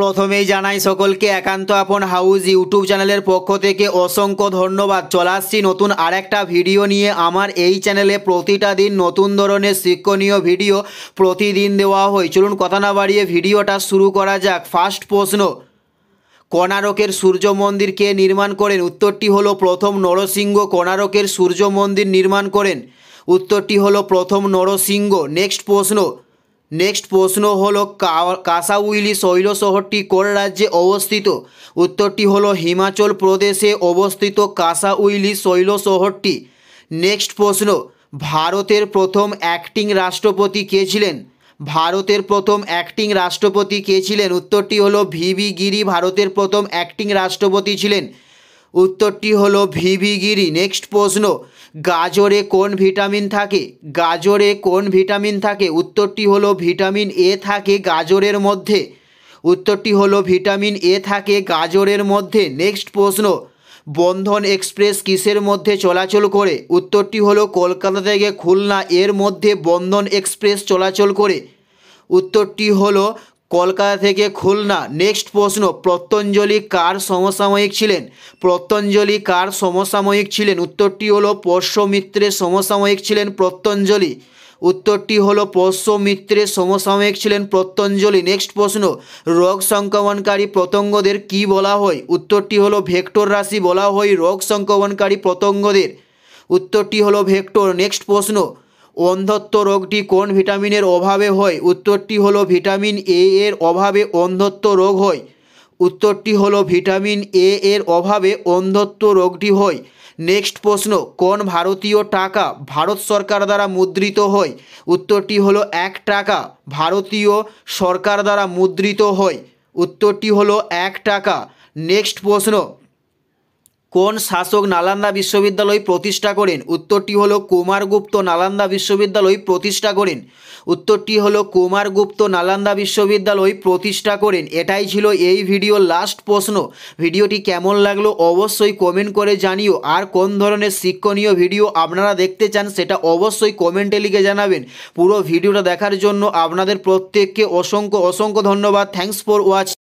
প্রথমেই জানাই সকলকে একান্ত আপন হাউস ইউটিউব চ্যানেলের পক্ষ থেকে অসংখ্য ধন্যবাদ। চলে আসছি নতুন আরেকটা ভিডিও নিয়ে। আমার এই চ্যানেলে প্রতিটা দিন নতুন ধরনের শিক্ষণীয় ভিডিও প্রতিদিন দেওয়া হয়। চলুন কথা না বাড়িয়ে ভিডিওটা শুরু করা যাক। ফার্স্ট প্রশ্ন, কোণারকের সূর্য মন্দির কে নির্মাণ করেন? উত্তরটি হলো প্রথম নরসিংহ কোণারকের সূর্য মন্দির নির্মাণ করেন। উত্তরটি হলো প্রথম নরসিংহ। নেক্সট প্রশ্ন হলো কাসাউইলি শৈল শহরটি কোন রাজ্যে অবস্থিত? উত্তরটি হলো হিমাচল প্রদেশে অবস্থিত কাসাউইলি শৈল শহরটি। নেক্সট প্রশ্ন, ভারতের প্রথম অ্যাক্টিং রাষ্ট্রপতি কে ছিলেন? ভারতের প্রথম অ্যাক্টিং রাষ্ট্রপতি কে ছিলেন? উত্তরটি হলো ভিভি গিরি ভারতের প্রথম অ্যাক্টিং রাষ্ট্রপতি ছিলেন। উত্তরটি হলো ভিভি গিরি। নেক্সট প্রশ্ন, গাজরে কোন ভিটামিন থাকে? গাজরে কোন ভিটামিন থাকে? উত্তরটি হলো ভিটামিন এ থাকে গাজরের মধ্যে। উত্তরটি হলো ভিটামিন এ থাকে গাজরের মধ্যে। নেক্সট প্রশ্ন, বন্ধন এক্সপ্রেস কিসের মধ্যে চলাচল করে? উত্তরটি হলো কলকাতা থেকে খুলনা এর মধ্যে বন্ধন এক্সপ্রেস চলাচল করে। উত্তরটি হলো কলকাতা থেকে খুলনা। নেক্সট প্রশ্ন, পতঞ্জলি কার সমসাময়িক ছিলেন? পতঞ্জলি কার সমসাময়িক ছিলেন? উত্তরটি হলো পোষ্যমিত্রের সমসাময়িক ছিলেন পতঞ্জলি। উত্তরটি হলো পোষ্যমিত্রের সমসাময়িক ছিলেন পতঞ্জলি। নেক্সট প্রশ্ন, রোগ সংক্রমণকারী পতঙ্গদের কি বলা হয়? উত্তরটি হলো ভেক্টর রাশি বলা হয় রোগ সংক্রমণকারী পতঙ্গদের। উত্তরটি হলো ভেক্টর। নেক্সট প্রশ্ন, অন্ধত্ব রোগটি কোন ভিটামিনের অভাবে হয়? উত্তরটি হলো ভিটামিন এ এর অভাবে অন্ধত্ব রোগ হয়। উত্তরটি হলো ভিটামিন এ এর অভাবে অন্ধত্ব রোগটি হয়। নেক্সট প্রশ্ন, কোন ভারতীয় টাকা ভারত সরকার দ্বারা মুদ্রিত হয়? উত্তরটি হলো 1 টাকা ভারতীয় সরকার দ্বারা মুদ্রিত হয়। উত্তরটি হলো 1 টাকা। নেক্সট প্রশ্ন, কোন শাসক নালন্দা বিশ্ববিদ্যালয় প্রতিষ্ঠা করেন? উত্তরটি হলো কুমারগুপ্ত নালন্দা বিশ্ববিদ্যালয় প্রতিষ্ঠা করেন। উত্তরটি হলো কুমারগুপ্ত নালন্দা বিশ্ববিদ্যালয় প্রতিষ্ঠা করেন। এটাই ছিল এই ভিডিওর লাস্ট প্রশ্ন। ভিডিওটি কেমন লাগলো অবশ্যই কমেন্ট করে জানিও। আর কোন ধরনের শিক্ষণীয় ভিডিও আপনারা দেখতে চান সেটা অবশ্যই কমেন্টে লিখে জানাবেন। পুরো ভিডিওটা দেখার জন্য আপনাদের প্রত্যেককে অসংখ্য ধন্যবাদ। Thanks for watching.